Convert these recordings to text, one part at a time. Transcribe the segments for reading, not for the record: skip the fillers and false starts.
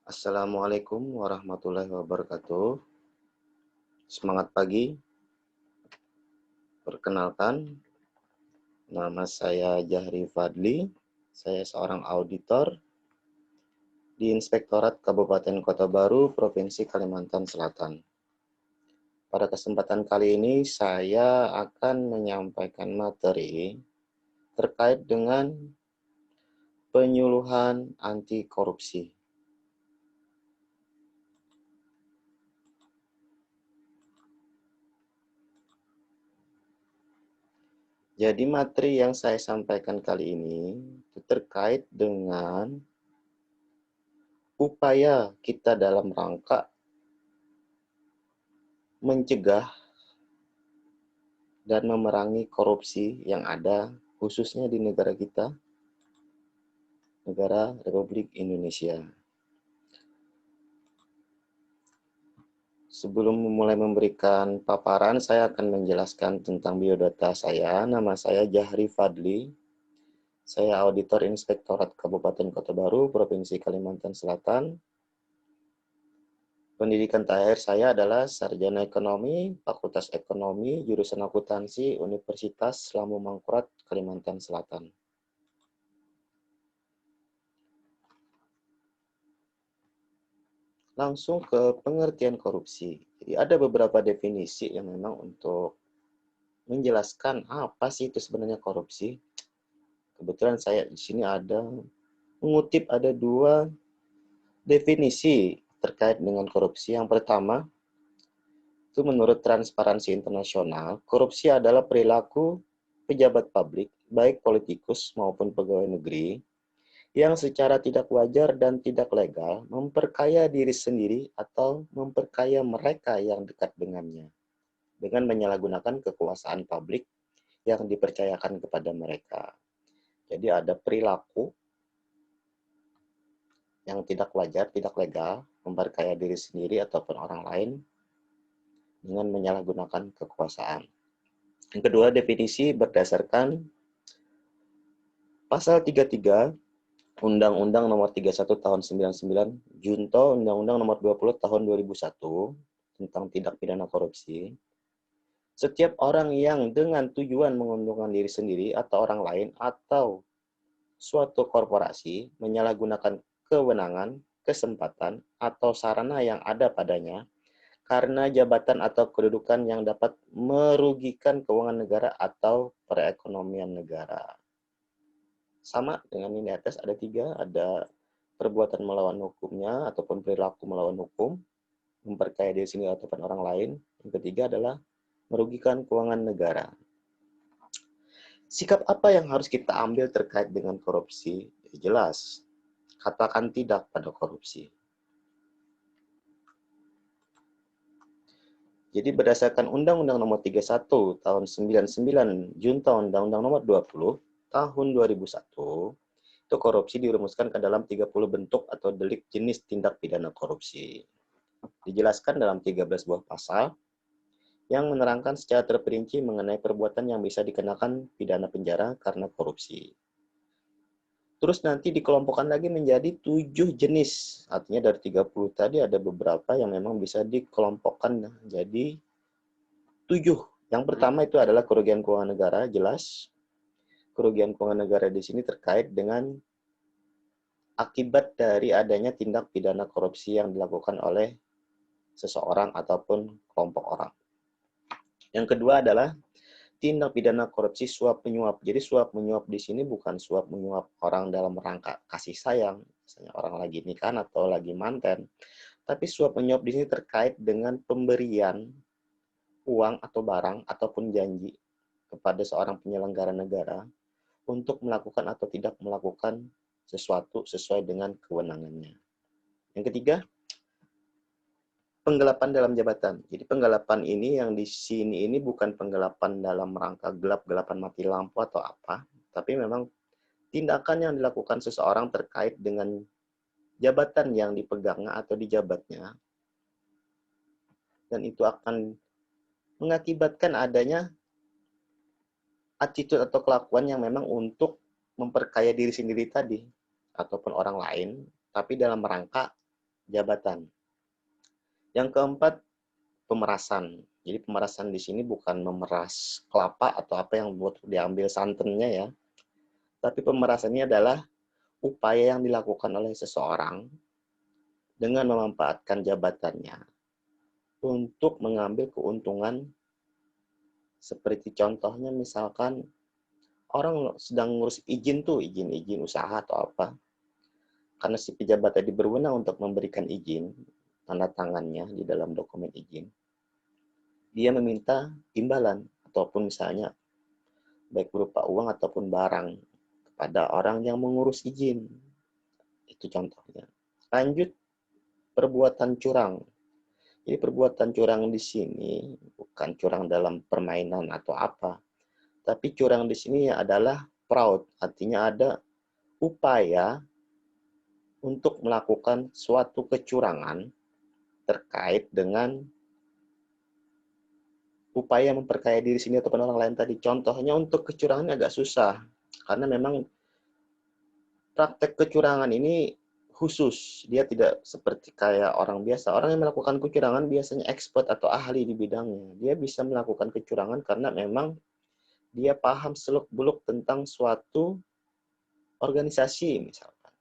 Assalamualaikum warahmatullahi wabarakatuh. Semangat pagi. Perkenalkan, nama saya Jahri Fadli. Saya seorang auditor di Inspektorat Kabupaten Kota Baru, Provinsi Kalimantan Selatan. Pada kesempatan kali ini, saya akan menyampaikan materi terkait dengan penyuluhan anti korupsi. Jadi materi yang saya sampaikan kali ini terkait dengan upaya kita dalam rangka mencegah dan memerangi korupsi yang ada khususnya di negara kita, negara Republik Indonesia. Sebelum memulai memberikan paparan, saya akan menjelaskan tentang biodata saya. Nama saya Jahri Fadli. Saya auditor Inspektorat Kabupaten Kota Baru, Provinsi Kalimantan Selatan. Pendidikan terakhir saya adalah Sarjana Ekonomi, Fakultas Ekonomi, jurusan Akuntansi, Universitas Lamu Mangkurat, Kalimantan Selatan. Langsung ke pengertian korupsi. Jadi ada beberapa definisi yang memang untuk menjelaskan apa sih itu sebenarnya korupsi. Kebetulan saya di sini mengutip ada dua definisi terkait dengan korupsi. Yang pertama, itu menurut Transparansi Internasional, korupsi adalah perilaku pejabat publik, baik politikus maupun pegawai negeri, yang secara tidak wajar dan tidak legal memperkaya diri sendiri atau memperkaya mereka yang dekat dengannya dengan menyalahgunakan kekuasaan publik yang dipercayakan kepada mereka. Jadi ada perilaku yang tidak wajar, tidak legal, memperkaya diri sendiri ataupun orang lain dengan menyalahgunakan kekuasaan. Yang kedua, definisi berdasarkan pasal 33 Undang-Undang Nomor 31 Tahun 99, Junto Undang-Undang Nomor 20 Tahun 2001 tentang tindak pidana korupsi. Setiap orang yang dengan tujuan menguntungkan diri sendiri atau orang lain atau suatu korporasi menyalahgunakan kewenangan, kesempatan, atau sarana yang ada padanya karena jabatan atau kedudukan yang dapat merugikan keuangan negara atau perekonomian negara. Sama dengan ini di atas ada tiga, ada perbuatan melawan hukumnya ataupun perilaku melawan hukum, memperkaya diri sendiri ataupun orang lain. Yang ketiga adalah merugikan keuangan negara. Sikap apa yang harus kita ambil terkait dengan korupsi? Jelas, katakan tidak pada korupsi. Jadi berdasarkan Undang-Undang Nomor 31 Tahun 99, Junto Undang-Undang Nomor 20 Tahun 2001, itu korupsi dirumuskan ke dalam 30 bentuk atau delik jenis tindak pidana korupsi. Dijelaskan dalam 13 buah pasal yang menerangkan secara terperinci mengenai perbuatan yang bisa dikenakan pidana penjara karena korupsi. Terus nanti dikelompokkan lagi menjadi 7 jenis. Artinya dari 30 tadi ada beberapa yang memang bisa dikelompokkan jadi 7. Yang pertama itu adalah kerugian keuangan negara, jelas. Kerugian keuangan negara di sini terkait dengan akibat dari adanya tindak pidana korupsi yang dilakukan oleh seseorang ataupun kelompok orang. Yang kedua adalah tindak pidana korupsi suap menyuap. Jadi suap menyuap di sini bukan suap menyuap orang dalam rangka kasih sayang, misalnya orang lagi nikahan atau lagi manten, tapi suap menyuap di sini terkait dengan pemberian uang atau barang ataupun janji kepada seorang penyelenggara negara untuk melakukan atau tidak melakukan sesuatu sesuai dengan kewenangannya. Yang ketiga, penggelapan dalam jabatan. Jadi penggelapan ini yang di sini ini bukan penggelapan dalam rangka gelap-gelapan mati lampu atau apa, tapi memang tindakan yang dilakukan seseorang terkait dengan jabatan yang dipegangnya atau dijabatnya, dan itu akan mengakibatkan adanya attitude atau kelakuan yang memang untuk memperkaya diri sendiri tadi, ataupun orang lain, tapi dalam rangka jabatan. Yang keempat, pemerasan. Jadi pemerasan di sini bukan memeras kelapa atau apa yang buat diambil santannya ya. Tapi pemerasan ini adalah upaya yang dilakukan oleh seseorang dengan memanfaatkan jabatannya untuk mengambil keuntungan, seperti contohnya misalkan orang sedang ngurus izin tuh, izin usaha atau apa. Karena si pejabat tadi berwenang untuk memberikan izin, tanda tangannya di dalam dokumen izin, dia meminta imbalan ataupun misalnya baik berupa uang ataupun barang kepada orang yang mengurus izin. Itu contohnya. Lanjut, perbuatan curang. Jadi perbuatan curang di sini bukan curang dalam permainan atau apa, tapi curang di sini adalah fraud, artinya ada upaya untuk melakukan suatu kecurangan terkait dengan upaya memperkaya diri sendiri ataupun orang lain tadi. Contohnya untuk kecurangan agak susah, karena memang praktek kecurangan ini khusus. Dia tidak seperti kayak orang biasa. Orang yang melakukan kecurangan biasanya expert atau ahli di bidangnya. Dia bisa melakukan kecurangan karena memang dia paham seluk-beluk tentang suatu organisasi misalkan.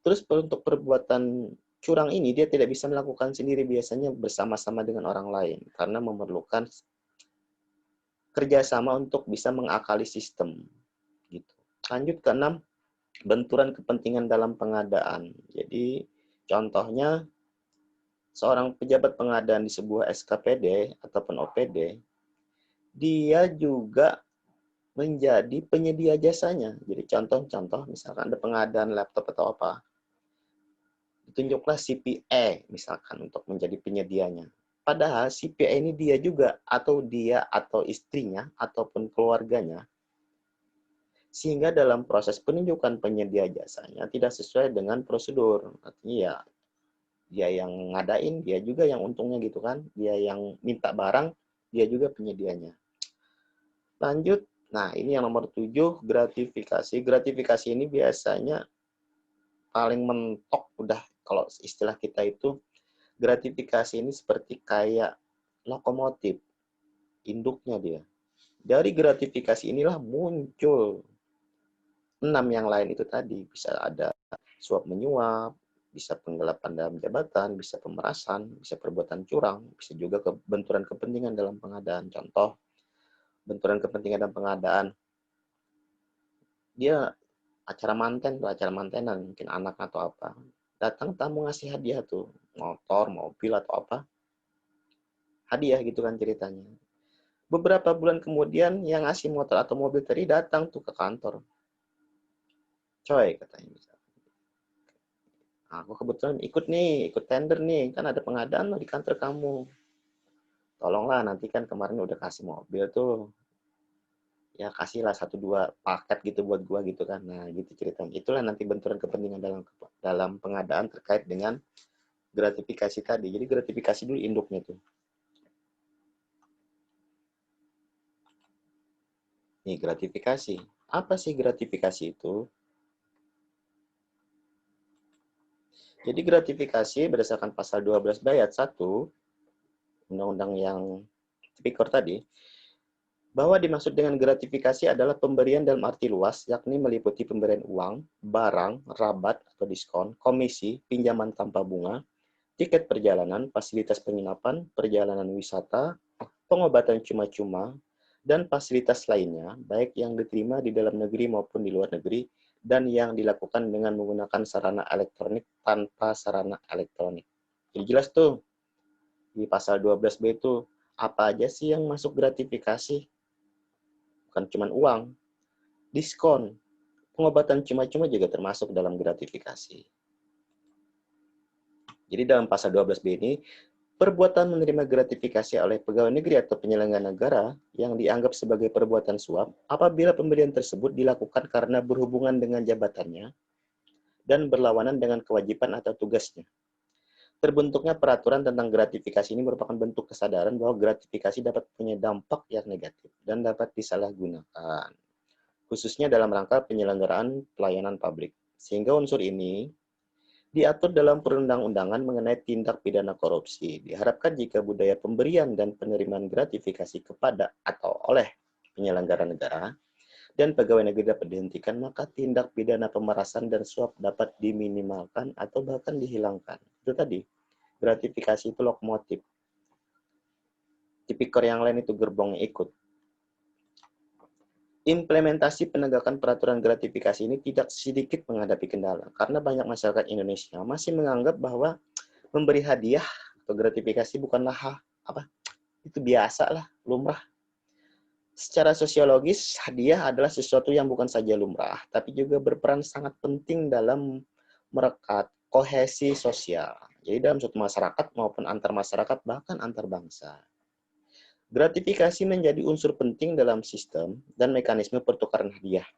Terus untuk perbuatan curang ini dia tidak bisa melakukan sendiri, biasanya bersama-sama dengan orang lain karena memerlukan kerjasama untuk bisa mengakali sistem. Gitu. Lanjut ke 6, benturan kepentingan dalam pengadaan. Jadi contohnya seorang pejabat pengadaan di sebuah SKPD ataupun OPD, dia juga menjadi penyedia jasanya. Jadi contoh-contoh misalkan ada pengadaan laptop atau apa, ditunjuklah CPA misalkan untuk menjadi penyedianya. Padahal CPA ini dia juga atau istrinya ataupun keluarganya, sehingga dalam proses penunjukan penyedia jasanya tidak sesuai dengan prosedur. Artinya ya dia yang ngadain, dia juga yang untungnya gitu kan. Dia yang minta barang, dia juga penyedianya. Lanjut, nah ini yang nomor 7, gratifikasi. Gratifikasi ini biasanya paling mentok udah kalau istilah kita itu, gratifikasi ini seperti kayak lokomotif, induknya dia. Dari gratifikasi inilah muncul 6 yang lain itu tadi. Bisa ada suap menyuap, bisa penggelapan dalam jabatan, bisa pemerasan, bisa perbuatan curang, bisa juga benturan kepentingan dalam pengadaan. Contoh, benturan kepentingan dalam pengadaan. Dia acara mantenan, mungkin anak atau apa. Datang tamu ngasih hadiah tuh, motor, mobil atau apa. Hadiah gitu kan ceritanya. Beberapa bulan kemudian yang ngasih motor atau mobil tadi datang tuh ke kantor. Coy, katanya bisa. Aku kebetulan ikut tender nih, kan ada pengadaan di kantor kamu. Tolonglah, nanti kan kemarin udah kasih mobil tuh. Ya kasihlah 1-2 paket gitu buat gua gitu kan. Nah gitu ceritanya. Itulah nanti benturan kepentingan dalam pengadaan terkait dengan gratifikasi tadi. Jadi gratifikasi dulu induknya tuh. Nih gratifikasi. Apa sih gratifikasi itu? Jadi gratifikasi berdasarkan pasal 12 ayat 1 undang-undang yang tipikor tadi, bahwa dimaksud dengan gratifikasi adalah pemberian dalam arti luas, yakni meliputi pemberian uang, barang, rabat atau diskon, komisi, pinjaman tanpa bunga, tiket perjalanan, fasilitas penginapan, perjalanan wisata, pengobatan cuma-cuma, dan fasilitas lainnya, baik yang diterima di dalam negeri maupun di luar negeri, dan yang dilakukan dengan menggunakan sarana elektronik tanpa sarana elektronik. Jadi jelas tuh, di pasal 12B itu, apa aja sih yang masuk gratifikasi? Bukan cuma uang, diskon, pengobatan cuma-cuma juga termasuk dalam gratifikasi. Jadi dalam pasal 12B ini, perbuatan menerima gratifikasi oleh pegawai negeri atau penyelenggara negara yang dianggap sebagai perbuatan suap apabila pemberian tersebut dilakukan karena berhubungan dengan jabatannya dan berlawanan dengan kewajiban atau tugasnya. Terbentuknya peraturan tentang gratifikasi ini merupakan bentuk kesadaran bahwa gratifikasi dapat punya dampak yang negatif dan dapat disalahgunakan, khususnya dalam rangka penyelenggaraan pelayanan publik. Sehingga unsur ini Diatur dalam perundang-undangan mengenai tindak pidana korupsi. Diharapkan jika budaya pemberian dan penerimaan gratifikasi kepada atau oleh penyelenggara negara dan pegawai negeri dapat dihentikan, maka tindak pidana pemerasan dan suap dapat diminimalkan atau bahkan dihilangkan. Itu tadi, gratifikasi itu lokomotif. Tipikor yang lain itu gerbongnya ikut. Implementasi penegakan peraturan gratifikasi ini tidak sedikit menghadapi kendala, karena banyak masyarakat Indonesia masih menganggap bahwa memberi hadiah atau gratifikasi bukanlah itu biasa lah, lumrah. Secara sosiologis, hadiah adalah sesuatu yang bukan saja lumrah, tapi juga berperan sangat penting dalam merekat kohesi sosial. Jadi dalam suatu masyarakat maupun antar masyarakat, bahkan antar bangsa. Gratifikasi menjadi unsur penting dalam sistem dan mekanisme pertukaran hadiah.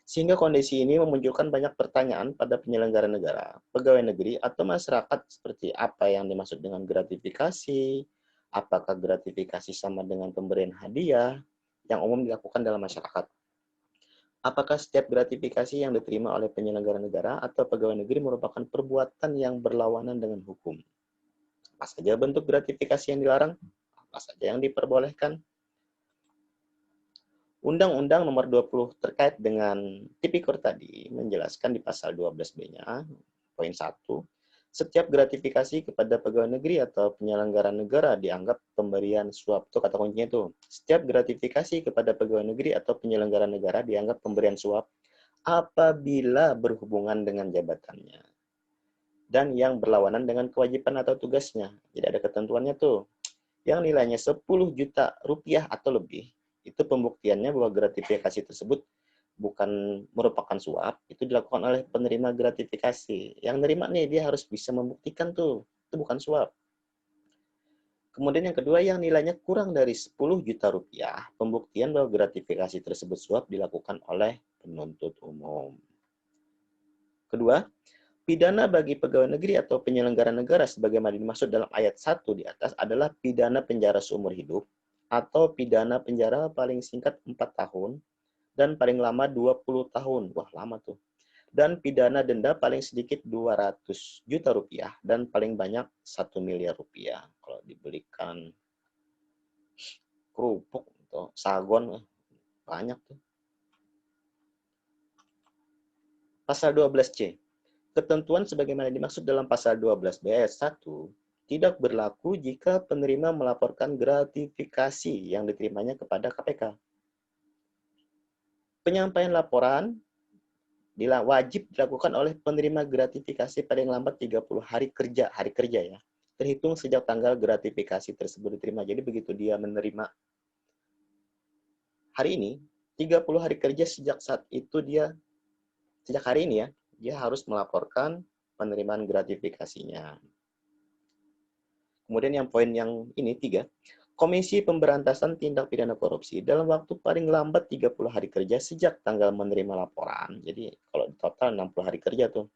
Sehingga kondisi ini memunculkan banyak pertanyaan pada penyelenggara negara, pegawai negeri, atau masyarakat seperti apa yang dimaksud dengan gratifikasi, apakah gratifikasi sama dengan pemberian hadiah yang umum dilakukan dalam masyarakat. Apakah setiap gratifikasi yang diterima oleh penyelenggara negara atau pegawai negeri merupakan perbuatan yang berlawanan dengan hukum? Apa saja bentuk gratifikasi yang dilarang? Apa saja yang diperbolehkan? Undang-Undang Nomor 20 terkait dengan tipikor tadi menjelaskan di pasal 12B-nya, poin 1, setiap gratifikasi kepada pegawai negeri atau penyelenggara negara dianggap pemberian suap. Itu kata kuncinya itu. Setiap gratifikasi kepada pegawai negeri atau penyelenggara negara dianggap pemberian suap apabila berhubungan dengan jabatannya dan yang berlawanan dengan kewajiban atau tugasnya. Jadi ada ketentuannya tuh. Yang nilainya 10 juta rupiah atau lebih, itu pembuktiannya bahwa gratifikasi tersebut bukan merupakan suap, itu dilakukan oleh penerima gratifikasi. Yang nerima nih, dia harus bisa membuktikan tuh, itu bukan suap. Kemudian yang kedua, yang nilainya kurang dari 10 juta rupiah, pembuktian bahwa gratifikasi tersebut suap dilakukan oleh penuntut umum. Kedua, pidana bagi pegawai negeri atau penyelenggara negara sebagaimana dimaksud dalam ayat 1 di atas adalah pidana penjara seumur hidup atau pidana penjara paling singkat 4 tahun dan paling lama 20 tahun. Wah, lama tuh. Dan pidana denda paling sedikit 200 juta rupiah dan paling banyak 1 miliar rupiah. Kalau dibelikan kerupuk atau sagon, banyak tuh. Pasal 12C. Ketentuan sebagaimana dimaksud dalam pasal 12B ayat 1 tidak berlaku jika penerima melaporkan gratifikasi yang diterimanya kepada KPK. Penyampaian laporan wajib dilakukan oleh penerima gratifikasi paling lambat 30 hari kerja ya, terhitung sejak tanggal gratifikasi tersebut diterima. Jadi begitu dia menerima hari ini, 30 hari kerja sejak saat itu sejak hari ini ya, dia harus melaporkan penerimaan gratifikasinya. Kemudian yang poin yang ini 3, Komisi Pemberantasan Tindak Pidana Korupsi dalam waktu paling lambat 30 hari kerja sejak tanggal menerima laporan. Jadi kalau total 60 hari kerja tuh.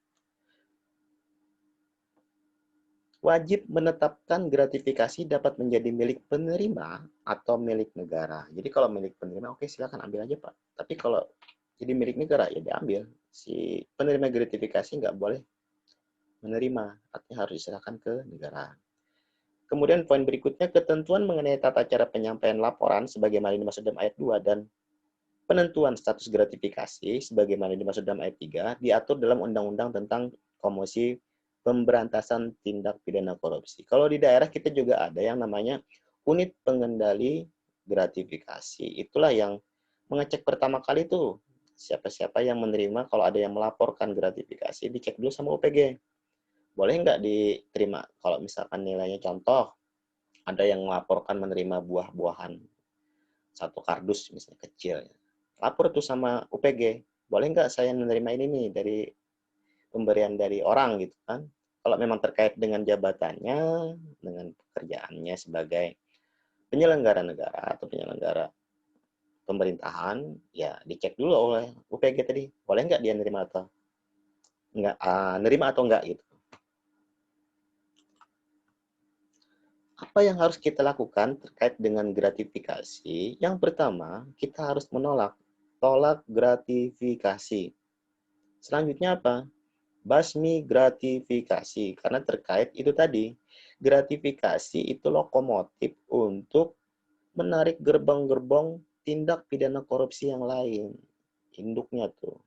Wajib menetapkan gratifikasi dapat menjadi milik penerima atau milik negara. Jadi kalau milik penerima, oke silakan ambil aja Pak. Tapi kalau jadi milik negara, ya diambil. Si penerima gratifikasi nggak boleh menerima, artinya harus diserahkan ke negara. Kemudian poin berikutnya, ketentuan mengenai tata cara penyampaian laporan sebagaimana dimaksud dalam ayat 2 dan penentuan status gratifikasi sebagaimana dimaksud dalam ayat 3 diatur dalam Undang-Undang tentang Komisi Pemberantasan Tindak Pidana Korupsi. Kalau di daerah kita juga ada yang namanya Unit Pengendali Gratifikasi. Itulah yang mengecek pertama kali tuh siapa-siapa yang menerima, kalau ada yang melaporkan gratifikasi, dicek dulu sama UPG. Boleh nggak diterima? Kalau misalkan nilainya contoh, ada yang melaporkan menerima buah-buahan, satu kardus misalnya kecil. Lapor tuh sama UPG, boleh nggak saya menerima ini nih dari pemberian dari orang gitu kan. Kalau memang terkait dengan jabatannya, dengan pekerjaannya sebagai penyelenggara negara atau penyelenggara pemerintahan, ya dicek dulu oleh UPG tadi, boleh nggak dia nerima atau nggak, nerima atau enggak gitu. Apa yang harus kita lakukan terkait dengan gratifikasi? Yang pertama, kita harus tolak gratifikasi. Selanjutnya apa? Basmi gratifikasi, karena terkait itu tadi. Gratifikasi itu lokomotif untuk menarik gerbong-gerbong tindak pidana korupsi yang lain. Induknya tuh.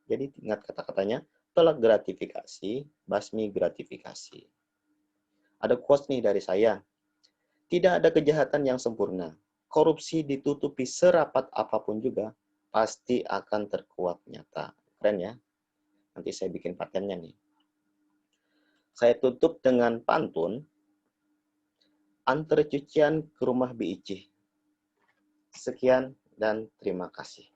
Jadi ingat kata-katanya, tolak gratifikasi, basmi gratifikasi. Ada quotes nih dari saya. Tidak ada kejahatan yang sempurna. Korupsi ditutupi serapat apapun juga, pasti akan terkuak nyata. Keren ya? Nanti saya bikin patennya nih. Saya tutup dengan pantun, antar cucian ke rumah Biici. Sekian dan terima kasih.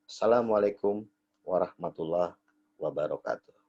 Assalamualaikum warahmatullahi wabarakatuh.